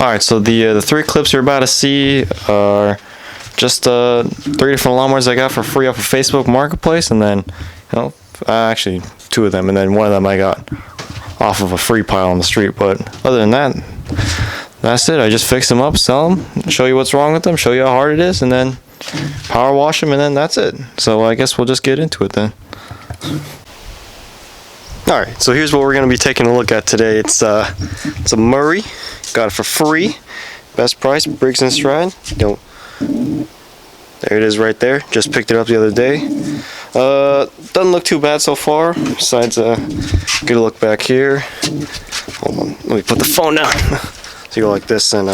Alright, so the 3 clips you're about to see are just 3 different lawnmowers I got for free off of Facebook Marketplace, and then, actually 2 of them, and then one of them I got off of a free pile on the street. But other than that, that's it. I just fix them up, sell them, show you what's wrong with them, show you how hard it is, and then power wash them, and then that's it. So I guess we'll just get into it then. Alright, so here's what we're going to be taking a look at today. It's a Murray. Got it for free. Best price, Briggs & Strad. There it is right there. Just picked it up the other day. Doesn't look too bad so far. Besides, get a look back here. Hold on, let me put the phone down. So you go like this, and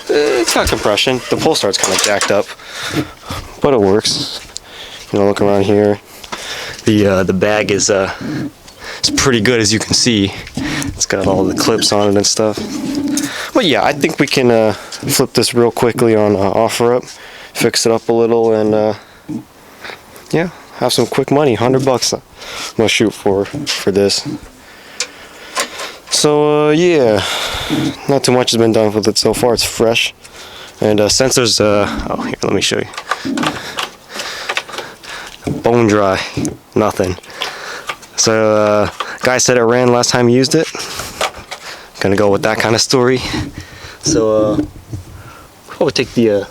it's got compression. The pull start's kind of jacked up, but it works. Look around here. The bag is it's pretty good, as you can see. It's got all the clips on it and stuff. But yeah, I think we can flip this real quickly on OfferUp, fix it up a little, and yeah, have some quick money. $100 I'm gonna shoot for this. So yeah, not too much has been done with it so far. It's fresh, and since there's oh, here, let me show you. Bone dry, nothing. So guy said it ran last time he used it. Gonna go with that kind of story. So probably take the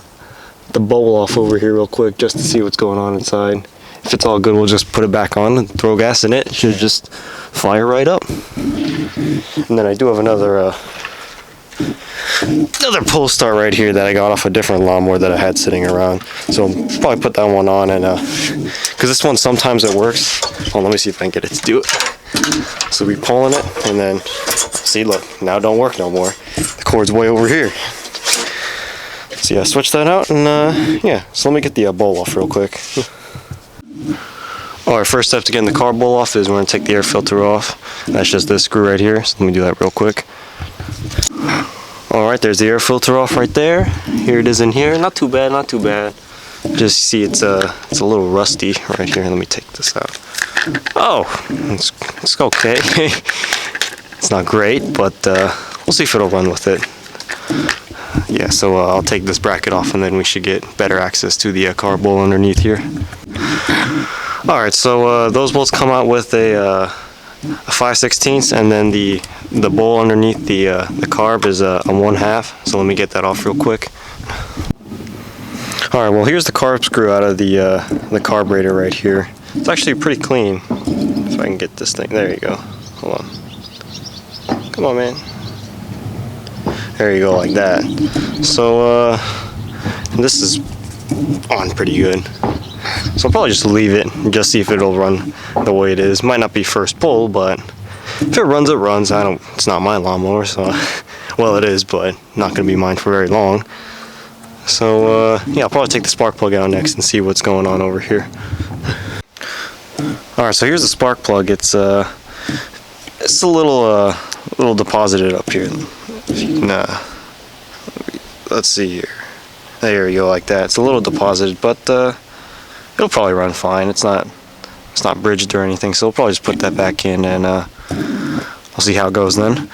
bowl off over here real quick just to see what's going on inside. If it's all good, we'll just put it back on and throw gas in it. It should just fire right up. And then I do have another pull start right here that I got off a different lawnmower that I had sitting around. So I'll probably put that one on, and because this one sometimes it works. Hold on, let me see if I can get it to do it. So we pulling it, and then see, look, now it don't work no more. The cord's way over here. So yeah, switch that out, and yeah. So let me get the bowl off real quick. Alright, first step to getting the carb bowl off is we're going to take the air filter off. That's just this screw right here, so let me do that real quick. Alright, there's the air filter off right there. Here it is in here. Not too bad, not too bad. Just see it's a little rusty right here. Let me take this out. Oh, it's okay. It's not great, but we'll see if it'll run with it. Yeah, so I'll take this bracket off, and then we should get better access to the carb bowl underneath here. Alright, so those bolts come out with a 5/16, and then the bowl underneath the carb is a 1/2. So let me get that off real quick. Alright, well, here's the carb screw out of the carburetor right here. It's actually pretty clean. If I can get this thing, there you go. Hold on. Come on, man. There you go, like that. So this is on pretty good. So I'll probably just leave it and just see if it'll run the way it is. Might not be first pull, but if it runs, it runs. It's not my lawnmower, so well, it is, but not gonna be mine for very long. So yeah, I'll probably take the spark plug out next and see what's going on over here. Alright, so here's the spark plug. It's a little deposited up here. If you can, let's see here. There you go, like that. It's a little deposited, but it'll probably run fine. It's not bridged or anything, so we'll probably just put that back in, and we'll see how it goes then.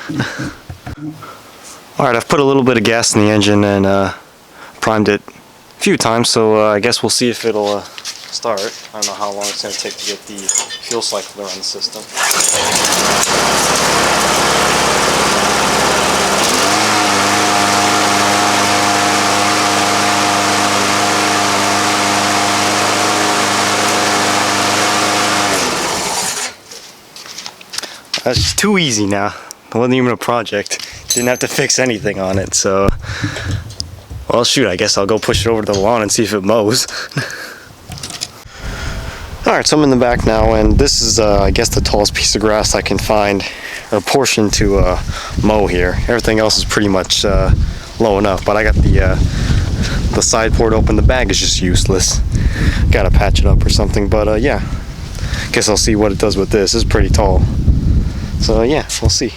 Alright, I've put a little bit of gas in the engine and primed it a few times, so I guess we'll see if it'll start. I don't know how long it's going to take to get the fuel cycle to run the system. That's just too easy now. It wasn't even a project. Didn't have to fix anything on it, so... Well, shoot, I guess I'll go push it over to the lawn and see if it mows. Alright, so I'm in the back now, and this is, I guess, the tallest piece of grass I can find, or portion to mow here. Everything else is pretty much low enough, but I got the side port open. The bag is just useless. Gotta patch it up or something, but yeah. Guess I'll see what it does with this. It's pretty tall. So yeah, we'll see.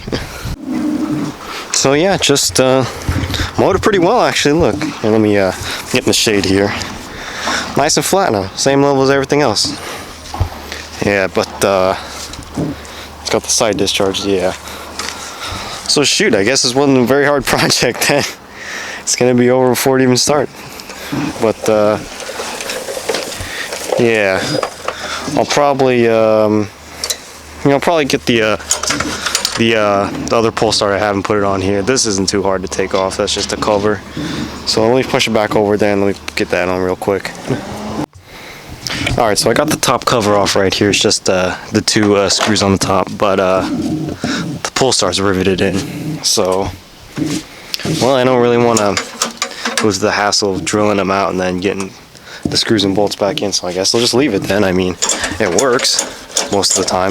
So yeah, just mowed it pretty well, actually. Look, here, let me get in the shade here. Nice and flat now, same level as everything else. Yeah, but it's got the side discharge. Yeah. So shoot, I guess this wasn't a very hard project then. It's gonna be over before it even starts. But yeah, I'll probably probably get the other pull start I have and put it on here. This isn't too hard to take off. That's just a cover. So let me push it back over there and let me get that on real quick. Alright, so I got the top cover off right here. It's just the two screws on the top, but the pull start's riveted in. So, well, I don't really want to go through the hassle of drilling them out and then getting the screws and bolts back in. So I guess I'll just leave it then. I mean, it works most of the time.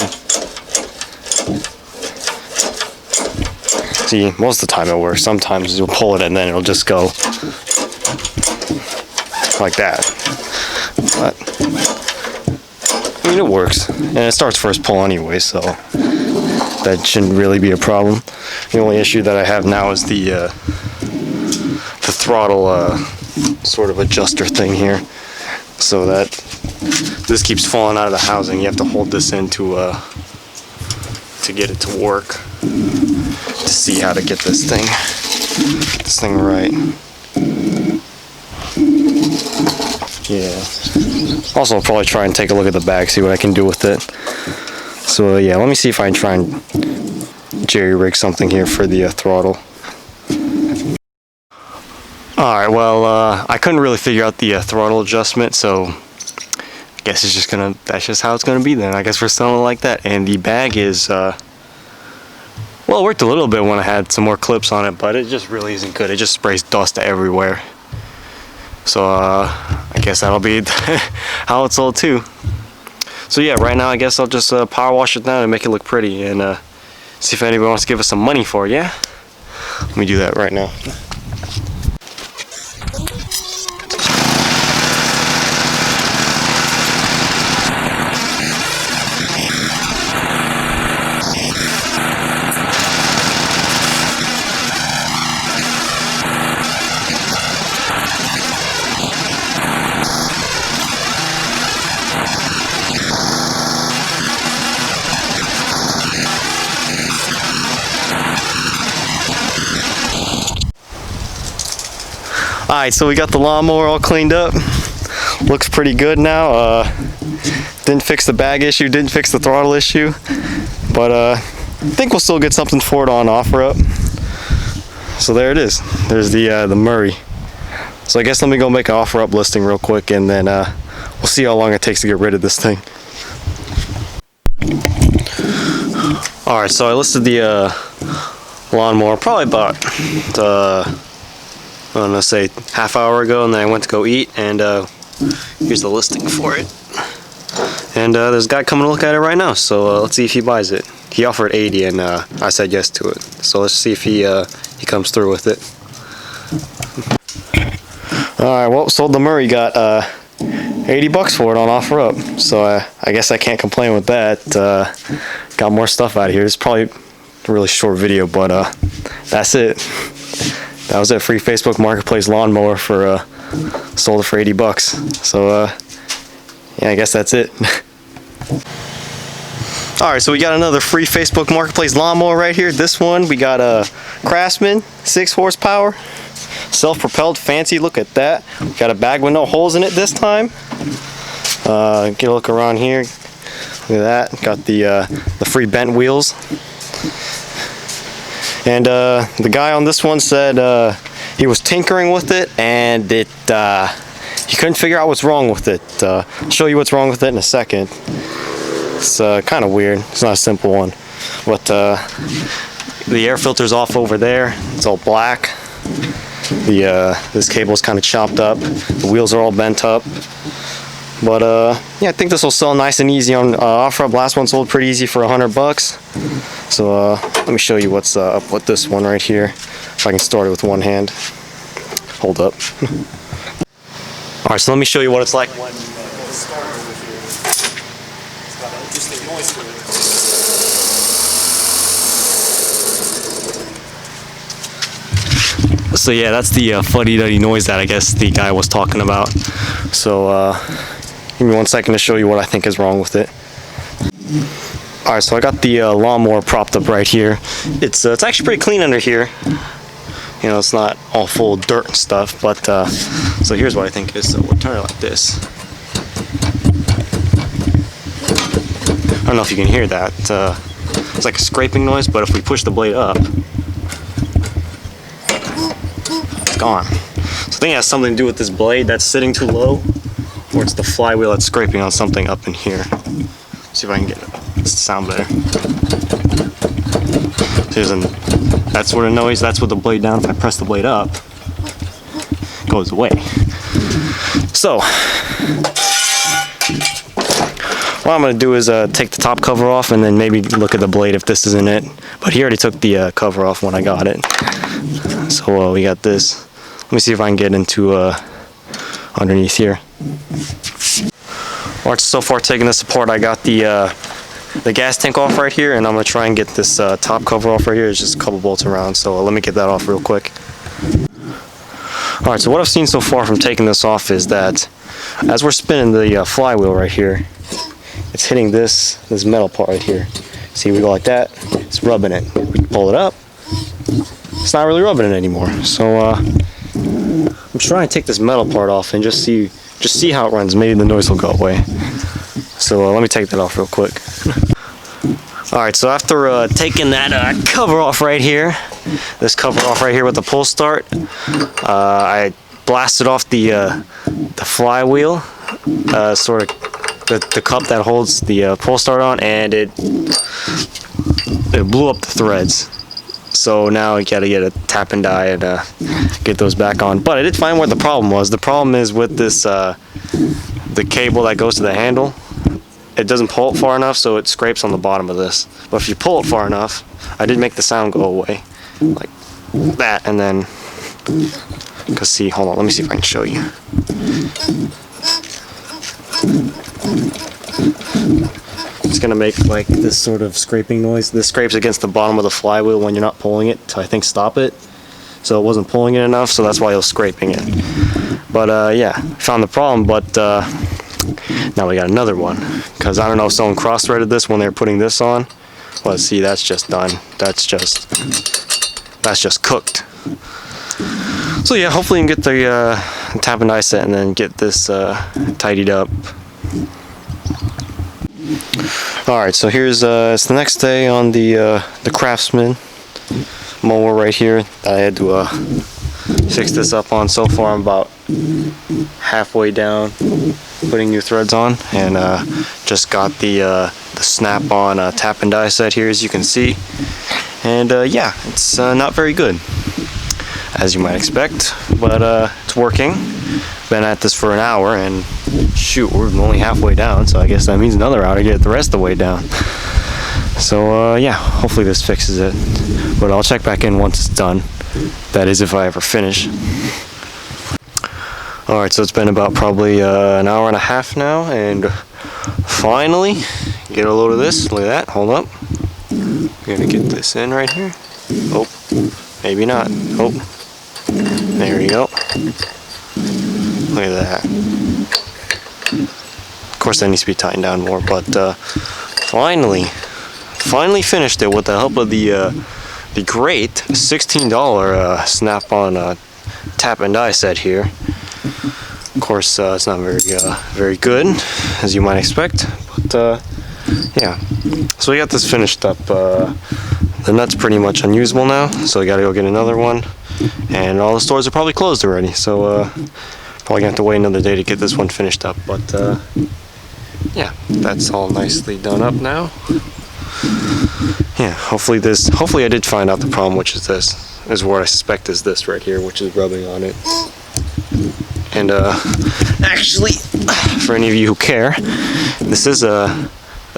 See, most of the time it works. Sometimes you'll pull it and then it'll just go like that. But I mean, it works, and it starts first pull anyway, so that shouldn't really be a problem. The only issue that I have now is the throttle sort of adjuster thing here, so that this keeps falling out of the housing. You have to hold this in to get it to work, to see how to get this thing right. Yeah. Also, I'll probably try and take a look at the bag, see what I can do with it. So yeah, let me see if I can try and jerry-rig something here for the throttle. Alright, well, I couldn't really figure out the throttle adjustment, so I guess that's just how it's gonna be then. I guess we're selling it like that. And the bag is, well, it worked a little bit when I had some more clips on it, but it just really isn't good. It just sprays dust everywhere. So I guess that'll be how it's sold too. So yeah, right now I guess I'll just power wash it down and make it look pretty, and see if anybody wants to give us some money for it. Yeah, let me do that right now. Alright, so we got the lawnmower all cleaned up. Looks pretty good now. Didn't fix the bag issue, didn't fix the throttle issue, but I think we'll still get something for it on offer up. So there it is. There's the Murray. So I guess let me go make an offer up listing real quick, and then we'll see how long it takes to get rid of this thing. Alright, so I listed the lawnmower probably about I'm gonna say half hour ago, and then I went to go eat, and here's the listing for it. And there's a guy coming to look at it right now, so let's see if he buys it. He offered 80, and I said yes to it. So let's see if he comes through with it. Alright, well, sold the Murray, got 80 bucks for it on offer up. So I guess I can't complain with that. Got more stuff out of here. It's probably a really short video, but that's it. That was it. Free Facebook Marketplace lawnmower for sold it for 80 bucks. So yeah, I guess that's it. Alright, so we got another free Facebook Marketplace lawnmower right here. This one we got a Craftsman, 6 horsepower, self-propelled, fancy. Look at that. We got a bag with no holes in it this time. Get a look around here. Look at that. Got the free bent wheels. And the guy on this one said he was tinkering with it, and he couldn't figure out what's wrong with it. I'll show you what's wrong with it in a second. It's kind of weird. It's not a simple one, but the air filter's off over there. It's all black. This cable's kind of chopped up. The wheels are all bent up. But yeah, I think this will sell nice and easy on offer up. Last one sold pretty easy for 100 bucks. So let me show you what's up with this one right here. If I can start it with one hand. Hold up. Alright, so let me show you what it's like when it's started with here. It's got an interesting noise to it. So yeah, that's the fuddy-duddy noise that I guess the guy was talking about. So give me 1 second to show you what I think is wrong with it. All right, so I got the lawnmower propped up right here. It's actually pretty clean under here. You know, it's not all full of dirt and stuff, but so here's what I think is. So we'll turn it like this. I don't know if you can hear that. It's like a scraping noise, but if we push the blade up, it's gone. So I think it has something to do with this blade that's sitting too low, or it's the flywheel that's scraping on something up in here. See if I can get it to sound better. That's what the noise, that's what the blade down. If I press the blade up, it goes away. So, what I'm going to do is take the top cover off and then maybe look at the blade if this is in it. But he already took the cover off when I got it. So we got this. Let me see if I can get into underneath here. Alright, so far taking this apart, I got the gas tank off right here, and I'm going to try and get this top cover off right here. There's just a couple bolts around, so let me get that off real quick. Alright, so what I've seen so far from taking this off is that as we're spinning the flywheel right here, it's hitting this metal part right here. See, we go like that, it's rubbing it. We pull it up, it's not really rubbing it anymore. So I'm trying to take this metal part off and just see how it runs. Maybe the noise will go away. So let me take that off real quick. Alright, so after taking that cover off right here, this cover off right here with the pull start, I blasted off the flywheel, sort of the cup that holds the pull start on, and it blew up the threads. So now I gotta get a tap and die and get those back on. But I did find what the problem was. The problem is with this the cable that goes to the handle. It doesn't pull it far enough, so it scrapes on the bottom of this. But if you pull it far enough, I did make the sound go away, like that, and then, cause see, hold on, let me see if I can show you. It's gonna make like this sort of scraping noise. This scrapes against the bottom of the flywheel when you're not pulling it to, I think, stop it. So it wasn't pulling it enough, so that's why it was scraping it. But yeah, found the problem, but now we got another one, because I don't know if someone cross-threaded this when they were putting this on. Well, see, that's just done. That's just cooked. So yeah, hopefully you can get the tap and die set and then get this tidied up. Alright, so here's it's the next day on the Craftsman mower right here. I had to fix this up on. So far I'm about halfway down putting new threads on, and just got the snap-on tap and die set here, as you can see. And yeah, it's not very good, as you might expect, but it's working. Been at this for an hour, and shoot, we're only halfway down, so I guess that means another hour to get the rest of the way down. So yeah, hopefully this fixes it, but I'll check back in once it's done. That is, if I ever finish. Alright, so it's been about probably an hour and a half now, and finally get a load of this. Look at that, hold up. I'm gonna get this in right here. Oh, maybe not. Oh, there you go. Look at that. Of course that needs to be tightened down more, but finally finished it with the help of the great $16 snap-on tap and die set here. Of course, it's not very good, as you might expect, but yeah. So we got this finished up. The nut's pretty much unusable now, so we gotta go get another one. And all the stores are probably closed already, so probably gonna have to wait another day to get this one finished up. But yeah, that's all nicely done up now. Yeah, hopefully I did find out the problem, which is this, is what I suspect is this right here, which is rubbing on it. And actually, for any of you who care, this is a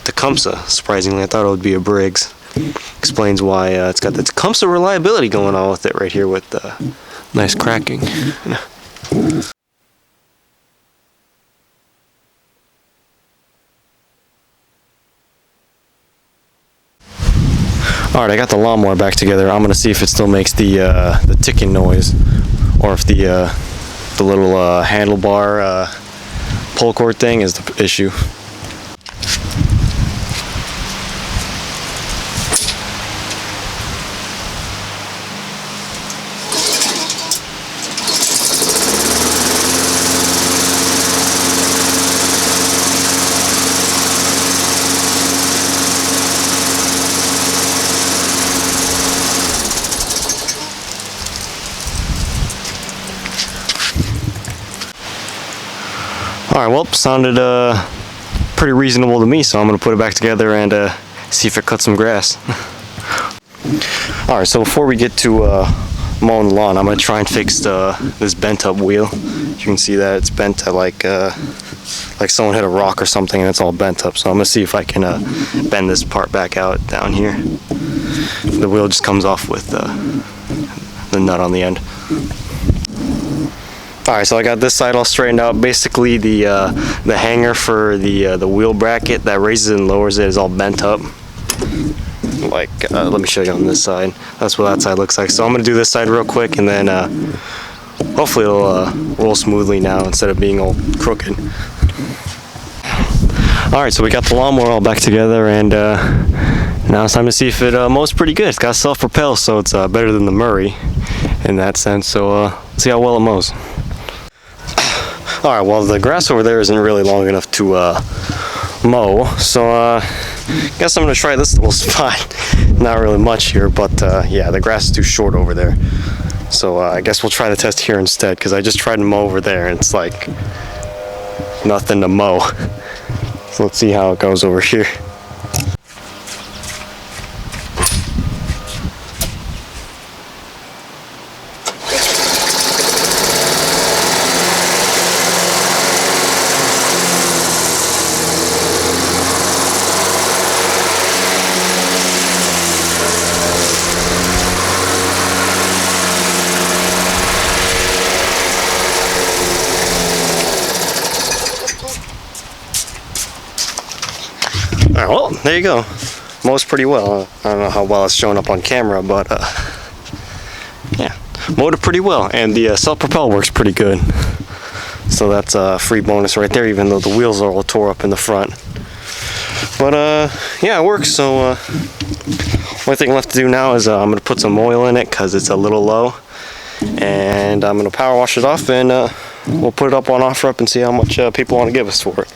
Tecumseh. Surprisingly, I thought it would be a Briggs. Explains why it's got the Tecumseh reliability going on with it right here, with nice cracking. Alright, I got the lawnmower back together. I'm gonna see if it still makes the ticking noise, or if the little handlebar pull cord thing is the issue. Alright, well, sounded pretty reasonable to me, so I'm going to put it back together and see if it cuts some grass. Alright, so before we get to mowing the lawn, I'm going to try and fix this bent up wheel. You can see that it's bent at like someone hit a rock or something and it's all bent up. So I'm going to see if I can bend this part back out down here. The wheel just comes off with the nut on the end. Alright, so I got this side all straightened out. Basically the hanger for the wheel bracket that raises and lowers it is all bent up. Like, let me show you on this side. That's what that side looks like. So I'm going to do this side real quick and then hopefully it'll roll smoothly now instead of being all crooked. Alright, so we got the lawnmower all back together and now it's time to see if it mows pretty good. It's got self-propel, so it's better than the Murray in that sense. So let's see how well it mows. Alright, well the grass over there isn't really long enough to mow, so guess I'm going to try this little spot. Not really much here, but yeah, the grass is too short over there. So I guess we'll try the test here instead, because I just tried to mow over there and it's like nothing to mow. So let's see how it goes over here. Alright, well, there you go. Mows pretty well. I don't know how well it's showing up on camera, but yeah, mowed it pretty well. And the self-propel works pretty good. So that's a free bonus right there, even though the wheels are all tore up in the front. But yeah, it works. So only thing left to do now is I'm going to put some oil in it because it's a little low. And I'm going to power wash it off and we'll put it up on OfferUp and see how much people want to give us for it.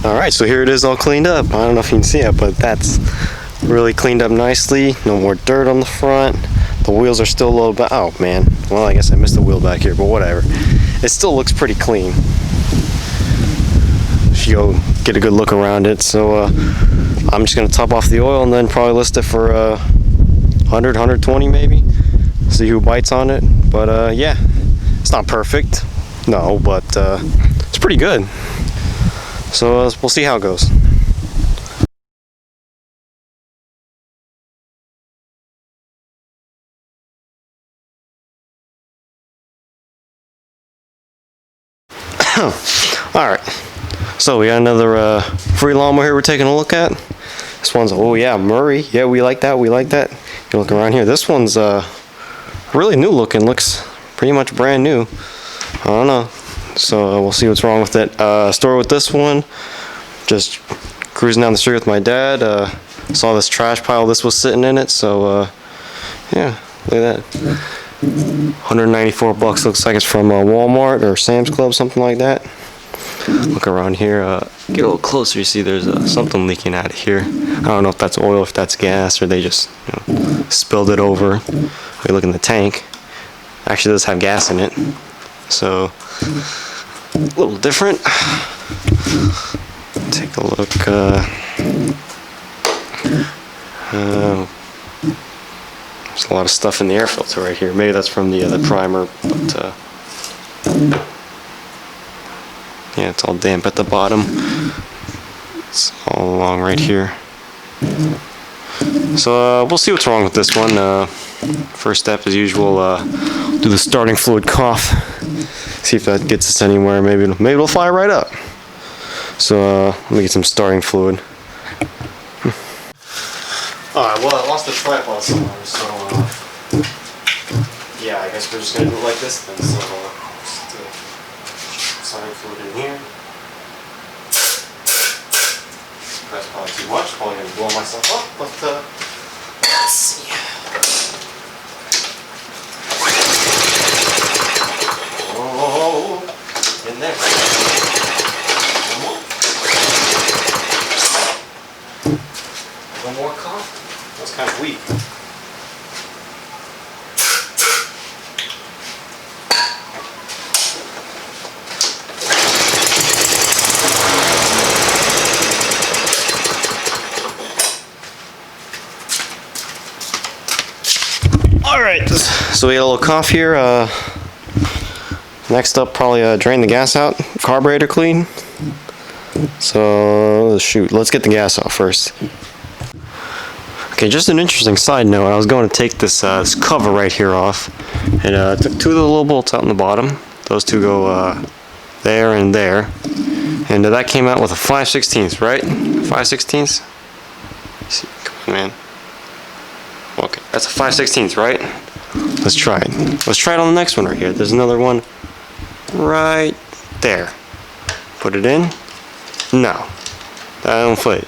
Alright, so here it is all cleaned up. I don't know if you can see it, but that's really cleaned up nicely. No more dirt on the front. The wheels are still a little bit, oh man. Well, I guess I missed the wheel back here, but whatever. It still looks pretty clean. If you go get a good look around it. So I'm just going to top off the oil and then probably list it for 100, 120 maybe. See who bites on it. But yeah, it's not perfect. No, but it's pretty good. So we'll see how it goes. Alright, so we got another free lawnmower here we're taking a look at. This one's, oh yeah, Murray. Yeah, we like that, we like that. You look around here, this one's really new looking, looks pretty much brand new. I don't know. So we'll see what's wrong with it. Story with this one, just cruising down the street with my dad, saw this trash pile this was sitting in it, so yeah, look at that. 194 bucks, looks like it's from Walmart or Sam's Club, something like that. Look around here, get a little closer, you see there's something leaking out of here. I don't know if that's oil, if that's gas, or they just spilled it over. We look in the tank, actually does have gas in it, so a little different. Take a look. There's a lot of stuff in the air filter right here. Maybe that's from the primer, but yeah, it's all damp at the bottom. It's all along right here. So we'll see what's wrong with this one. First step, as usual, do the starting fluid cough. See if that gets us anywhere. Maybe it'll fire right up. So let me get some starting fluid. Alright, well, I lost the tripod somewhere, so yeah, I guess we're just gonna do it like this then. So just starting fluid in here. That's probably too much. Probably gonna blow myself up, but let's see. Oh, in there. One more cough? That's kind of weak. Alright, so we got a little cough here. Next up, probably drain the gas out, carburetor clean. So, shoot, let's get the gas out first. Okay, just an interesting side note, I was going to take this, this cover right here off, and took two of the little bolts out in the bottom. Those two go there and there, and that came out with a 5/16, right? 5/16? Come on, man. Okay, that's a 5/16, right? Let's try it. Let's try it on the next one right here. There's another one right there. Put it in. No, that don't fit.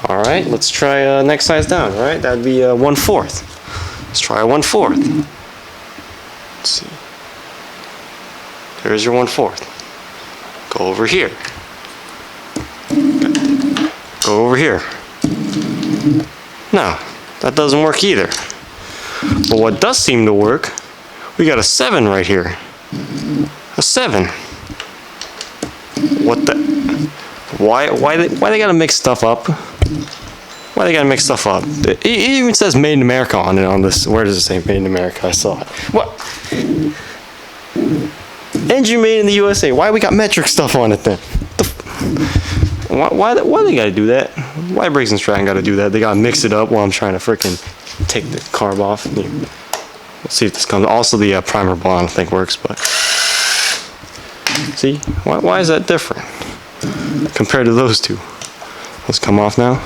All right, let's try next size down. All right, that'd be 1/4. Let's try 1/4. Let's see. There's your 1/4. Go over here. Go over here. No, that doesn't work either. But what does seem to work, we got a 7 right here. A 7. What the? Why they gotta mix stuff up? Why they gotta mix stuff up? It even says Made in America on it on this. Where does it say Made in America? I saw it. What? Engine made in the USA. Why we got metric stuff on it then? Why they gotta do that? Why Briggs & Stratton gotta do that? They gotta mix it up while I'm trying to frickin' take the carb off. Here. Let's see if this comes. Also, the primer ball I don't think works, but see, why is that different compared to those two? Let's come off now.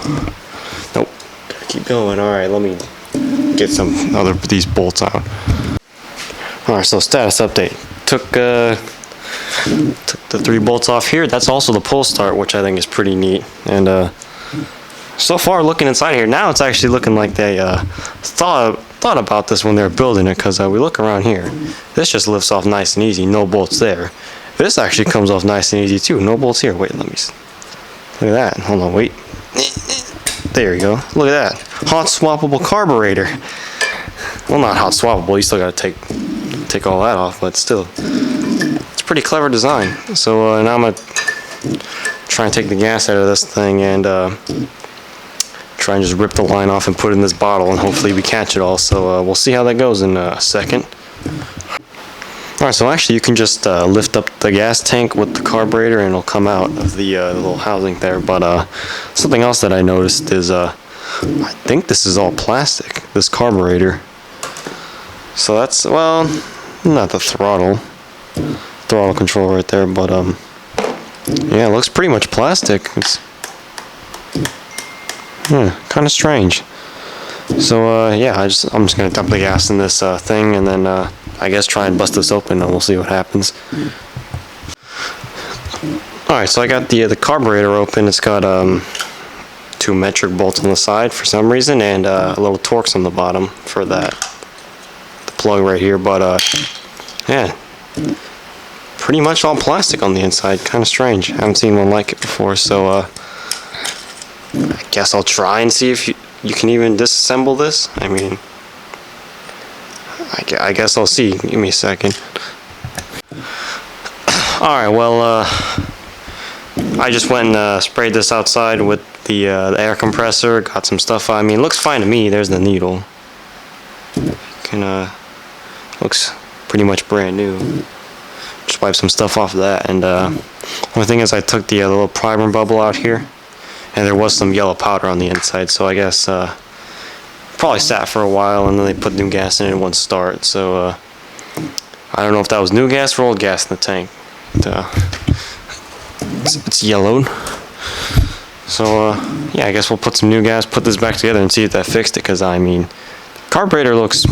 Nope. Gotta keep going. All right, let me get some other these bolts out. All right, so status update. Took the 3 bolts off here. That's also the pull start, which I think is pretty neat. And so far, looking inside here, now it's actually looking like they thought about this when they were building it, because we look around here. This just lifts off nice and easy, no bolts there. This actually comes off nice and easy too, no bolts here. Wait, let me see. Look at that. Hold on, wait. There you go. Look at that. Hot swappable carburetor. Well, not hot swappable. You still got to take all that off, but still, it's a pretty clever design. So now I'm gonna try and take the gas out of this thing and try and just rip the line off and put it in this bottle, and hopefully we catch it all. So we'll see how that goes in a second. Alright, so actually you can just lift up the gas tank with the carburetor and it'll come out of the little housing there. But something else that I noticed is I think this is all plastic, this carburetor. So that's, well, not the throttle control right there, but yeah, it looks pretty much plastic. It's kind of strange. So yeah, I'm just gonna dump the gas in this thing, and then I guess try and bust this open, and we'll see what happens. Alright, so I got the carburetor open. It's got 2 metric bolts on the side for some reason, and a little Torx on the bottom for that. The plug right here, but yeah, pretty much all plastic on the inside. Kind of strange. I haven't seen one like it before, so I guess I'll try and see if you can even disassemble this. I mean, I guess I'll see. Give me a second. Alright, well, I just went and sprayed this outside with the air compressor. Got some stuff. I mean, it looks fine to me. There's the needle. Looks pretty much brand new. Just wipe some stuff off of that. And only thing is, I took the little primer bubble out here. and there was some yellow powder on the inside, so I guess probably sat for a while, and then they put new gas in it in one start. So I don't know if that was new gas or old gas in the tank. It's yellowed. So yeah, I guess we'll put some new gas, put this back together, and see if that fixed it. Because I mean, carburetor looks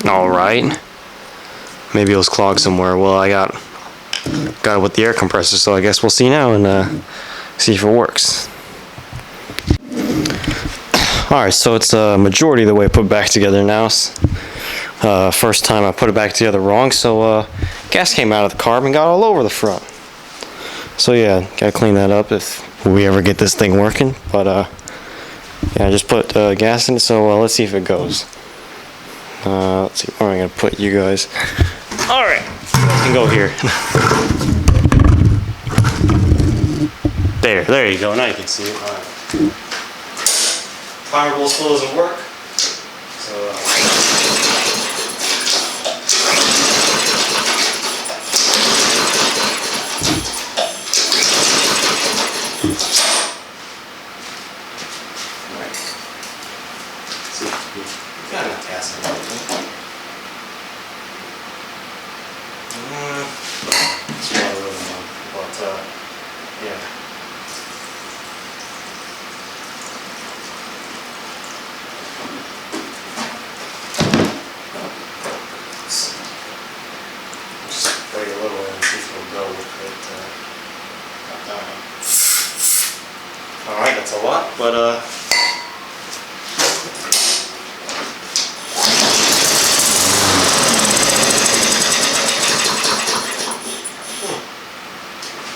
all right. Maybe it was clogged somewhere. Well, I got it with the air compressor, so I guess we'll see now and see if it works. Alright, so it's a majority of the way put back together now. First time I put it back together wrong, so gas came out of the carb and got all over the front. So yeah, gotta clean that up if we ever get this thing working. But yeah, I just put gas in it, so let's see if it goes. Let's see, where am I gonna put you guys? Alright, I can go here. There you go, now you can see it. Alright. Fireball still doesn't work, so got enough gas in it. Yeah. Just break a little and see if it'll go with it. Alright, that's a lot, but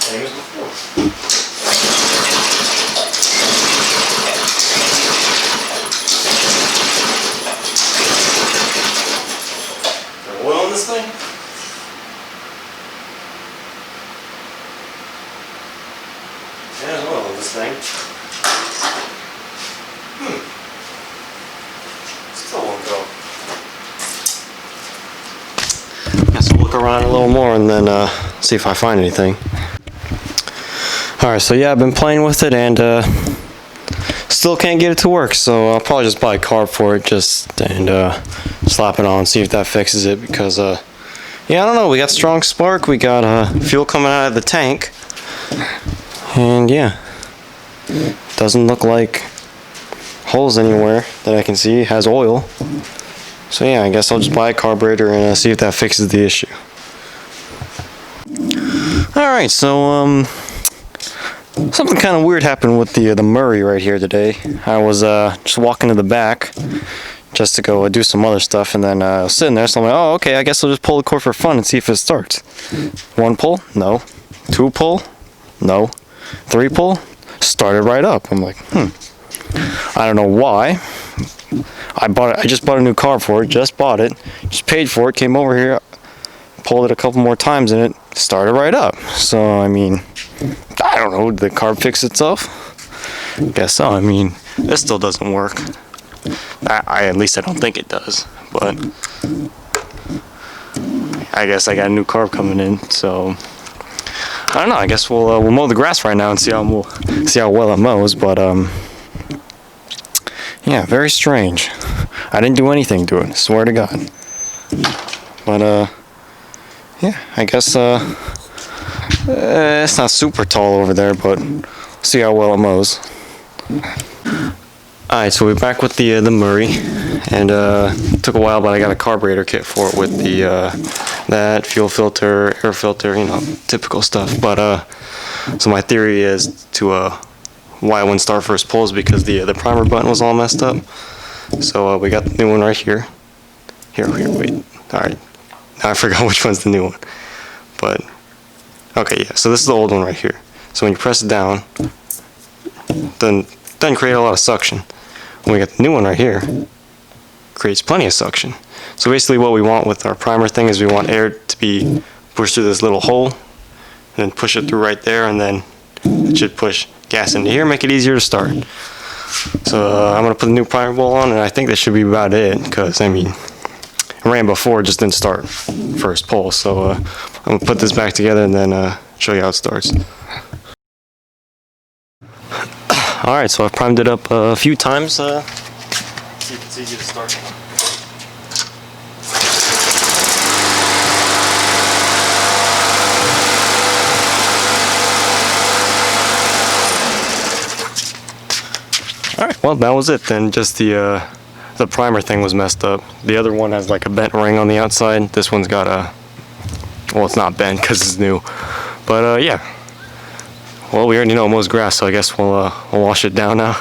same as before. Is there oil in this thing? Yeah, there's oil in this thing. Still won't go. Guess we'll look around a little more and then see if I find anything. Alright, so yeah, I've been playing with it and still can't get it to work, so I'll probably just buy a carb for it and slap it on, see if that fixes it, because yeah, I don't know, we got strong spark, we got fuel coming out of the tank, and yeah, doesn't look like holes anywhere that I can see. It has oil, so yeah, I guess I'll just buy a carburetor and see if that fixes the issue. Alright, so something kind of weird happened with the Murray right here today. I was just walking to the back just to go do some other stuff, and then I was sitting there, so I'm like, oh, okay, I guess I'll just pull the cord for fun and see if it starts. One pull? No. Two pull? No. Three pull? Started right up. I'm like, I don't know why. I just bought a new carb for it, just bought it, just paid for it, came over here, pulled it a couple more times, and it started right up. So, I mean, I don't know, did the carb fix itself? Guess so. I mean, this still doesn't work. At least I don't think it does, but I guess I got a new carb coming in, so I don't know. I guess we'll mow the grass right now and see how well it mows. But yeah, very strange. I didn't do anything to it, I swear to God. But yeah, I guess it's not super tall over there, but see how well it mows. Alright, so we're back with the Murray, and it took a while, but I got a carburetor kit for it with the that fuel filter, air filter, you know, typical stuff. But so my theory is to why it wouldn't start first pull is because the primer button was all messed up. So we got the new one right here. Here, wait. Alright, now I forgot which one's the new one. But okay, yeah. So this is the old one right here. So when you press it down, then doesn't create a lot of suction. When we got the new one right here, creates plenty of suction. So basically what we want with our primer thing is we want air to be pushed through this little hole, and then push it through right there, and then it should push gas into here, make it easier to start. So I'm going to put the new primer bowl on, and I think that should be about it, because I mean, it ran before, it just didn't start first pull. So I'm going to put this back together and then show you how it starts. Alright, so I've primed it up a few times. See if it's easy to start. Alright, well that was it then. Just the primer thing was messed up. The other one has like a bent ring on the outside. This one's got a, well, it's not bent because it's new. But yeah. Well, we already know it mows grass, so I guess we'll wash it down now.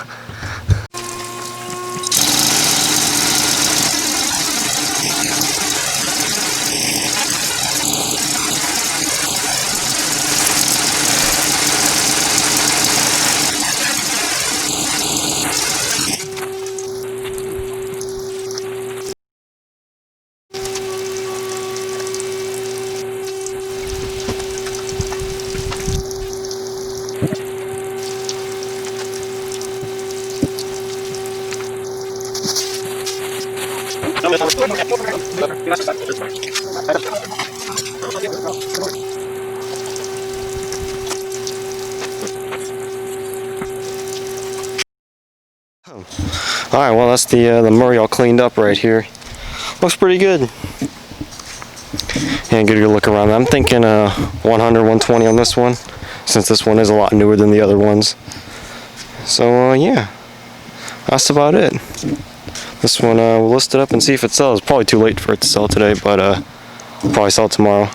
Alright, well that's the Murray all cleaned up right here. Looks pretty good. And get a good look around. I'm thinking 100, 120 on this one, since this one is a lot newer than the other ones. So yeah, that's about it. This one we'll list it up and see if it sells. Probably too late for it to sell today, but we'll probably sell tomorrow.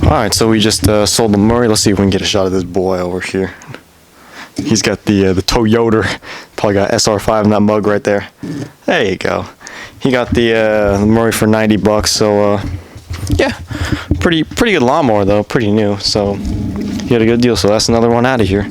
Alright, so we just sold the Murray. Let's see if we can get a shot of this boy over here. He's got the Toyota. Probably got SR5 in that mug right there. There you go. He got the Murray for 90 bucks. So yeah, pretty good lawnmower though. Pretty new. So he had a good deal. So that's another one out of here.